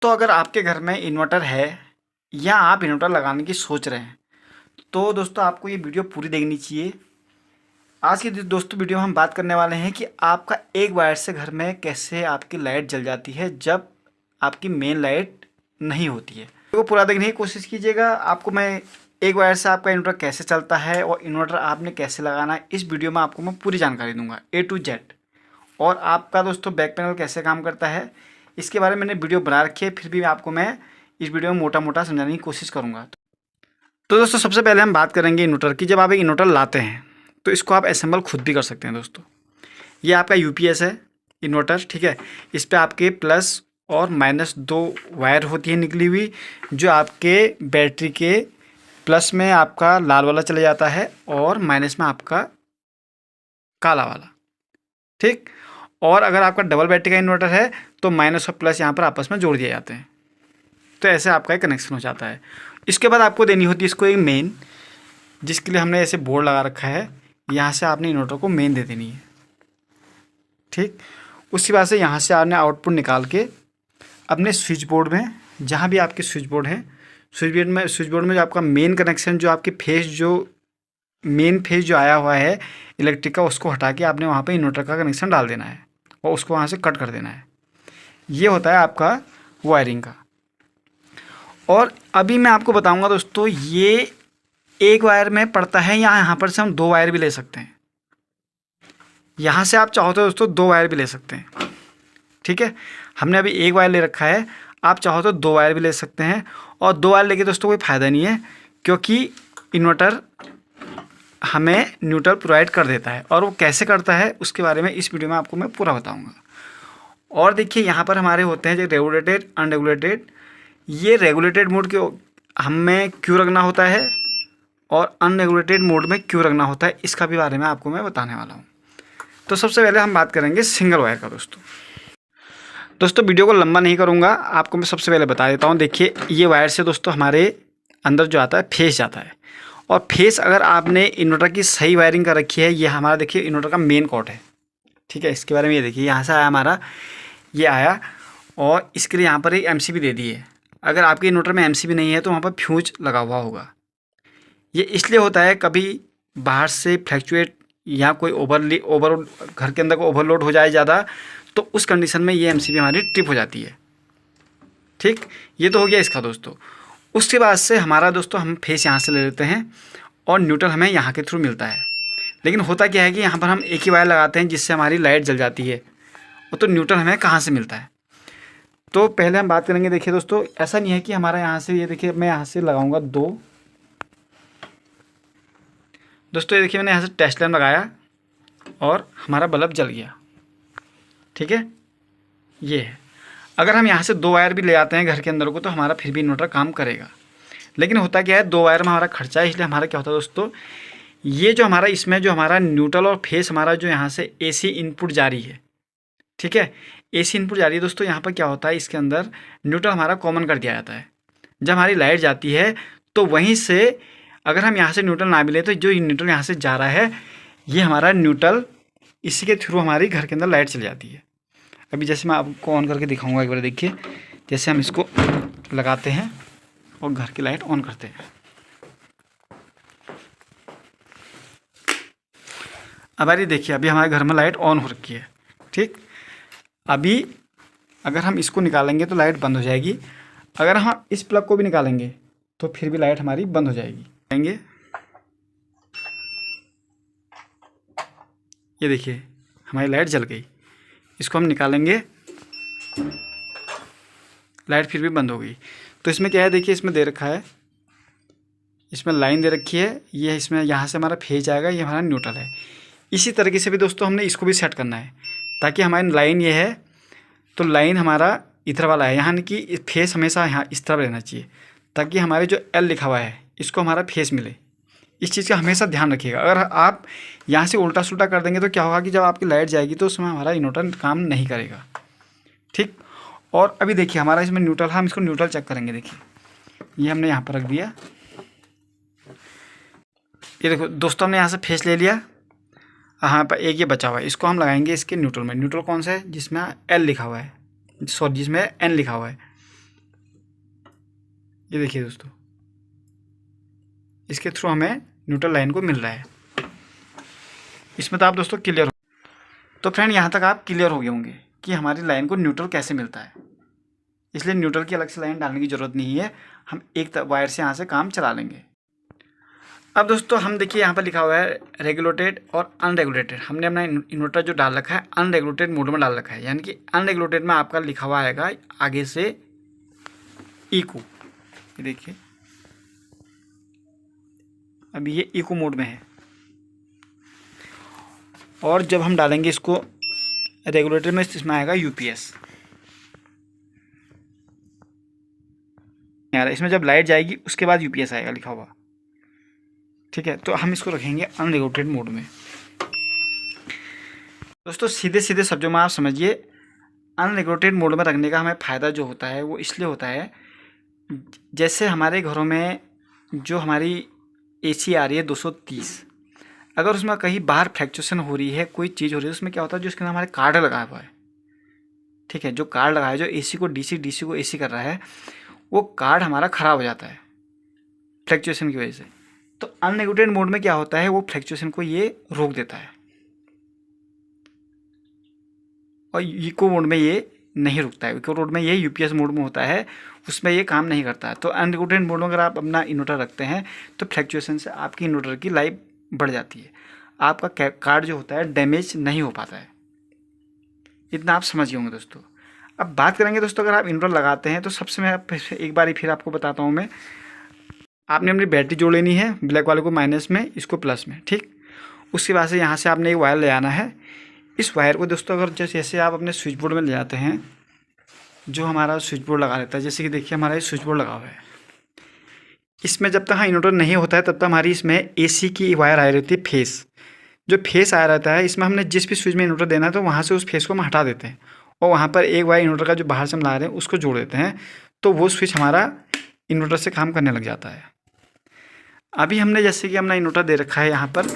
तो अगर आपके घर में इन्वर्टर है या आप इन्वर्टर लगाने की सोच रहे हैं तो दोस्तों आपको ये वीडियो पूरी देखनी चाहिए। आज की दोस्तों वीडियो में हम बात करने वाले हैं कि आपका एक वायर से घर में कैसे आपकी लाइट जल जाती है जब आपकी मेन लाइट नहीं होती है। तो पूरा देखने की कोशिश कीजिएगा। आपको मैं एक वायर से आपका इन्वर्टर कैसे चलता है और इन्वर्टर आपने कैसे लगाना है इस वीडियो में आपको मैं पूरी जानकारी दूंगा A to Z। और आपका दोस्तों बैक पैनल कैसे काम करता है इसके बारे में मैंने वीडियो बना रखी है, फिर भी आपको मैं इस वीडियो में मोटा मोटा समझाने की कोशिश करूँगा। तो दोस्तों सबसे पहले हम बात करेंगे इन्वर्टर की। जब आप एक इन्वर्टर लाते हैं तो इसको आप असेंबल खुद भी कर सकते हैं दोस्तों। ये आपका UPS है इन्वर्टर, ठीक है। इस पर आपके प्लस और माइनस 2 वायर होती है निकली हुई, जो आपके बैटरी के प्लस में आपका लाल वाला चला जाता है और माइनस में आपका काला वाला, ठीक। और अगर आपका डबल बैटरी का इन्वर्टर है तो माइनस और प्लस यहाँ पर आपस में जोड़ दिए जाते हैं। तो ऐसे आपका एक कनेक्शन हो जाता है। इसके बाद आपको देनी होती है इसको एक मेन, जिसके लिए हमने ऐसे बोर्ड लगा रखा है। यहाँ से आपने इन्वर्टर को मेन दे देनी है, ठीक। उसके बाद से यहाँ से आपने आउटपुट निकाल के अपने स्विच बोर्ड में, जहाँ भी आपके स्विच बोर्ड है, स्विच बोर्ड में जो आपका मेन कनेक्शन, जो आपके मेन फेज जो आया हुआ है इलेक्ट्रिक का, उसको हटा के आपने वहाँ पे इन्वर्टर का कनेक्शन डाल देना है और उसको वहाँ से कट कर देना है। ये होता है आपका वायरिंग का। और अभी मैं आपको बताऊंगा दोस्तों, ये एक वायर में पड़ता है या यहाँ पर से हम 2 वायर भी ले सकते हैं। यहाँ से आप चाहो तो दोस्तों 2 वायर भी ले सकते हैं, ठीक है। हमने अभी एक वायर ले रखा है, आप चाहो तो 2 वायर भी ले सकते हैं। और 2 वायर लेके दोस्तों कोई फ़ायदा नहीं है, क्योंकि इन्वर्टर हमें न्यूट्रल प्रोवाइड कर देता है। और वो कैसे करता है उसके बारे में इस वीडियो में आपको मैं पूरा बताऊंगा। और देखिए यहाँ पर हमारे होते हैं जो रेगुलेटेड, अनरेगुलेटेड। ये रेगुलेटेड मोड के हमें क्यों रखना होता है और अनरेगुलेटेड मोड में क्यों रखना होता है, इसका भी बारे में आपको मैं बताने वाला हूँ। तो सबसे पहले हम बात करेंगे सिंगल वायर का दोस्तों वीडियो को लंबा नहीं करूँगा, आपको मैं सबसे पहले बता देता हूँ। देखिए ये वायर से दोस्तों हमारे अंदर जो आता है फेस जाता है। और फेस अगर आपने इन्वर्टर की सही वायरिंग कर रखी है, ये हमारा देखिए इन्वर्टर का मेन कॉर्ड है, ठीक है। इसके बारे में ये देखिए, यहाँ से आया हमारा, ये आया और इसके लिए यहाँ पर एक MCB दे दी है। अगर आपके इन्वर्टर में MCB नहीं है तो वहाँ पर फ्यूज लगा हुआ होगा। ये इसलिए होता है, कभी बाहर से फ्लैक्चुएट या कोई ओवर घर के अंदर को ओवरलोड हो जाए ज़्यादा, तो उस कंडीशन में ये MCB हमारी ट्रिप हो जाती है, ठीक। ये तो हो गया इसका दोस्तों। उसके बाद से हमारा दोस्तों हम फेस यहाँ से ले लेते हैं और न्यूट्रल हमें यहाँ के थ्रू मिलता है। लेकिन होता क्या है कि यहाँ पर हम एक ही वायर लगाते हैं जिससे हमारी लाइट जल जाती है, तो न्यूट्रल हमें कहाँ से मिलता है। तो पहले हम बात करेंगे। देखिए दोस्तों, ऐसा नहीं है कि हमारा यहाँ से, ये देखिए मैं यहाँ से लगाऊंगा 2। दोस्तों ये देखिए मैंने यहाँ से टेस्ट लैंप लगाया और हमारा बल्ब जल गया, ठीक है। ये है, अगर हम यहाँ से 2 वायर भी ले आते हैं घर के अंदर को तो हमारा फिर भी इन्वर्टर काम करेगा। लेकिन होता क्या है, 2 वायर में हमारा खर्चा है, इसलिए हमारा क्या होता है दोस्तों, ये जो हमारा इसमें जो हमारा न्यूट्रल और फेस हमारा जो यहाँ से AC इनपुट जारी है, ठीक है, AC इनपुट जारी है दोस्तों। यहाँ पर क्या होता है, इसके अंदर न्यूट्रल हमारा कॉमन कर दिया जाता है। जब हमारी लाइट जाती है तो वहीं से अगर हम यहाँ से न्यूट्रल ना मिले तो जो न्यूट्रल यहाँ से जा रहा है, ये हमारा न्यूट्रल, इसी के थ्रू हमारी घर के अंदर लाइट चली जाती है। अभी जैसे मैं आपको ऑन करके दिखाऊंगा एक बार, देखिए जैसे हम इसको लगाते हैं और घर की लाइट ऑन करते हैं। अब अरे देखिए अभी हमारे घर में लाइट ऑन हो रखी है, ठीक। अभी अगर हम इसको निकालेंगे तो लाइट बंद हो जाएगी। अगर हम इस प्लग को भी निकालेंगे तो फिर भी लाइट हमारी बंद हो जाएगी। ये देखिए हमारी लाइट जल गई। इसको हम निकालेंगे, लाइट फिर भी बंद हो गई। तो इसमें क्या है, देखिए इसमें दे रखा है, इसमें लाइन दे रखी है। ये इसमें यहाँ से हमारा फेज आएगा, ये हमारा न्यूट्रल है। इसी तरीके से भी दोस्तों हमने इसको भी सेट करना है, ताकि हमारी लाइन ये है तो लाइन हमारा इधर वाला है, यहाँ कि फेस हमेशा यहाँ इस तरफ रहना चाहिए, ताकि हमारे जो L लिखा हुआ है इसको हमारा फेस मिले। इस चीज़ का हमेशा ध्यान रखिएगा। अगर आप यहाँ से उल्टा सुल्टा कर देंगे तो क्या होगा कि जब आपकी लाइट जाएगी तो उसमें हमारा इन्वर्टर काम नहीं करेगा, ठीक। और अभी देखिए हमारा इसमें न्यूट्रल, हम इसको न्यूट्रल चेक करेंगे। देखिए ये हमने यहाँ पर रख दिया, ये देखो दोस्तों हमने यहाँ से फेस ले लिया। हाँ पर एक ये बचा हुआ है, इसको हम लगाएंगे इसके न्यूट्रल में। न्यूट्रल कौन सा है, जिसमें L लिखा हुआ है, सॉरी जिसमें N लिखा हुआ है। ये देखिए दोस्तों, इसके थ्रू हमें न्यूट्रल लाइन को मिल रहा है। इसमें तो आप दोस्तों क्लियर हो। तो फ्रेंड यहाँ तक आप क्लियर हो गए होंगे कि हमारी लाइन को न्यूट्रल कैसे मिलता है। इसलिए न्यूट्रल की अलग से लाइन डालने की ज़रूरत नहीं है, हम एक वायर से यहाँ से काम चला लेंगे। अब दोस्तों हम देखिए यहाँ पर लिखा हुआ है रेगुलेटेड और अनरेगुलेटेड। हमने अपना इन्वर्टर जो डाल रखा है अनरेगुलेटेड मोड में डाल रखा है, यानी कि अनरेगुलेटेड में आपका लिखा हुआ आएगा आगे से इको। ये देखिए अभी ये इको मोड में है, और जब हम डालेंगे इसको रेगुलेटर में, इसमें आएगा यूपीएस। यार इसमें जब लाइट जाएगी उसके बाद यूपीएस आएगा लिखा हुआ, ठीक है। तो हम इसको रखेंगे अनरेगुलेटेड मोड में। दोस्तों सीधे सीधे शब्दों में आप समझिए, अनरेगुलेटेड मोड में रखने का हमें फ़ायदा जो होता है वो इसलिए होता है, जैसे हमारे घरों में जो हमारी एसी आ रही है 230, अगर उसमें कहीं बाहर फ्लैक्चुएशन हो रही है, कोई चीज़ हो रही है, उसमें क्या होता है, जो इसके अंदर हमारे कार्ड लगाया हुआ है, ठीक है, जो कार्ड लगाया है, जो एसी को डीसी, डीसी को एसी कर रहा है, वो कार्ड हमारा ख़राब हो जाता है फ्लैक्चुएशन की वजह से। तो अनरेगुलेटेड मोड में क्या होता है, वो फ्लैक्चुएशन को ये रोक देता है, और इको मोड में ये नहीं रुकता है। इको मोड में ये यूपीएस मोड में होता है, उसमें ये काम नहीं करता है। तो अनरेगुलेटेड मोड में अगर आप अपना इन्वर्टर रखते हैं तो फ्लैक्चुएशन से आपकी इन्वर्टर की लाइफ बढ़ जाती है, आपका कार्ड जो होता है डैमेज नहीं हो पाता है। इतना आप समझ गए होंगे दोस्तों। अब बात करेंगे दोस्तों, अगर आप इन्वर्टर लगाते हैं तो सबसे मैं एक बार फिर आपको बताता हूँ मैं, आपने अपनी बैटरी जोड़ लेनी है, ब्लैक वाले को माइनस में, इसको प्लस में, ठीक। उसके बाद से यहाँ से आपने एक वायर ले आना है। इस वायर को दोस्तों अगर जैसे आप अपने स्विच बोर्ड में ले जाते हैं, जो हमारा स्विच बोर्ड लगा रहता है, जैसे कि देखिए हमारा ये स्विच बोर्ड लगा हुआ है, इसमें जब तक हाँ इन्वर्टर नहीं होता है तब तक हमारी इसमें एसी की वायर आई रहती है, फेस। जो फेस आया रहता है, इसमें हमने जिस भी स्विच में इन्वर्टर देना है तो वहाँ से उस फेस को हम हटा देते हैं, और वहाँ पर एक वायर इन्वर्टर का जो बाहर से हम ला रहे हैं उसको जोड़ देते हैं, तो वो स्विच हमारा इन्वर्टर से काम करने लग जाता है। अभी हमने जैसे कि अपना इन्वर्टर दे रखा है यहाँ पर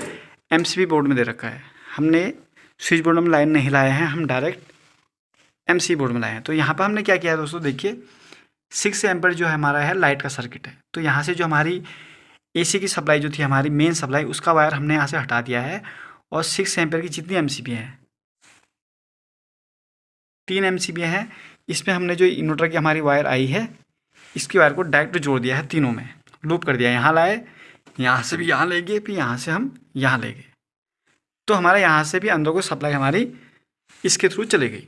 एमसीबी बोर्ड में दे रखा है, हमने स्विच बोर्ड में लाइन नहीं लाए हैं, हम डायरेक्ट एमसीबी बोर्ड में लाए हैं। तो यहाँ पर हमने क्या किया है दोस्तों, देखिए 6 एम्पीयर जो है हमारा है लाइट का सर्किट है, तो यहाँ से जो हमारी एसी की सप्लाई जो थी, हमारी मेन सप्लाई, उसका वायर हमने यहाँ से हटा दिया है, और 6 एम्पीयर की जितनी एमसीबी हैं, 3 एमसीबी हैं, इसमें हमने जो इन्वर्टर की हमारी वायर आई है, इसकी वायर को डायरेक्ट जोड़ दिया है, तीनों में लूप कर दिया। यहाँ लाए, यहाँ से भी यहाँ ले गए, फिर यहाँ से हम यहाँ ले गए, तो हमारा यहाँ से भी अंदर को सप्लाई हमारी इसके थ्रू चली गई।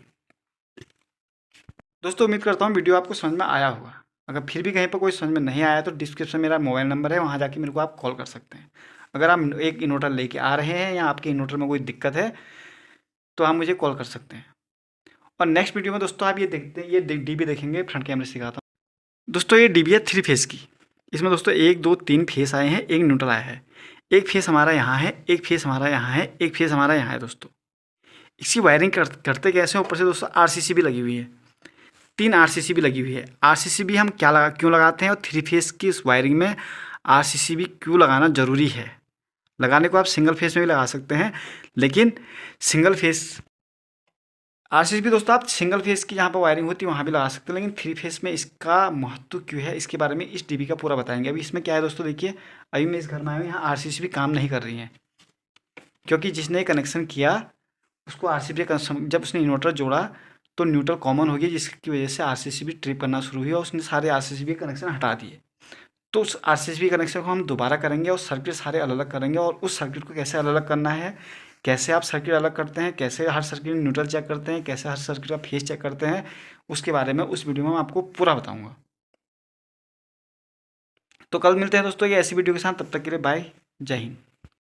दोस्तों उम्मीद करता हूँ वीडियो आपको समझ में आया होगा। अगर फिर भी कहीं पर कोई समझ में नहीं आया तो डिस्क्रिप्शन में मेरा मोबाइल नंबर है, वहाँ जाके मेरे को आप कॉल कर सकते हैं। अगर आप एक इन्वर्टर लेके आ रहे हैं या आपके इन्वर्टर में कोई दिक्कत है तो आप मुझे कॉल कर सकते हैं। और नेक्स्ट वीडियो में दोस्तों आप ये देखते हैं, ये डीबी देखेंगे, फ्रंट कैमरे सिखाता हूँ दोस्तों। ये डीबी है 3 फेस की, इसमें दोस्तों 1 2 3 फेस आए हैं, एक न्यूट्रल आया है। एक फेस हमारा यहाँ है, एक फेस हमारा यहाँ है, एक फेस हमारा यहाँ है दोस्तों। इसी वायरिंग करते कैसे, ऊपर से दोस्तों आरसीसी भी लगी हुई है, 3 आरसीसी भी लगी हुई है। आरसीसी भी हम क्यों लगाते हैं, और 3 फेस की इस वायरिंग में आरसीसी भी क्यों लगाना ज़रूरी है। लगाने को आप सिंगल फेस में भी लगा सकते हैं, लेकिन सिंगल फेस आरसीसी भी दोस्तों आप सिंगल फेस की जहाँ पर वायरिंग होती है वहाँ भी लगा सकते हैं, लेकिन 3 फेस में इसका महत्व क्यों है, इसके बारे में इस डीबी का पूरा बताएंगे। अभी इसमें क्या है दोस्तों, देखिए अभी मैं इस घर में आया हूँ, यहाँ आरसीसी भी काम नहीं कर रही है, क्योंकि जिसने कनेक्शन किया उसको आरसीसी जब उसने इन्वर्टर जोड़ा तो न्यूट्रल कॉमन हो गया, जिसकी वजह से आरसीसी भी ट्रिप करना शुरू हुई और उसने सारे आरसीसी कनेक्शन हटा दिए। तो उस आरसीसी कनेक्शन को हम दोबारा करेंगे और सर्किट सारे अलग अलग करेंगे, और उस सर्किट को कैसे अलग अलग करना है, कैसे आप सर्किट अलग करते हैं, कैसे हर सर्किट में न्यूट्रल चेक करते हैं, कैसे हर सर्किट का फेस चेक करते हैं, उसके बारे में उस वीडियो में मैं आपको पूरा बताऊँगा। तो कल मिलते हैं दोस्तों ये ऐसी वीडियो के साथ, तब तक के लिए बाय, जय हिंद।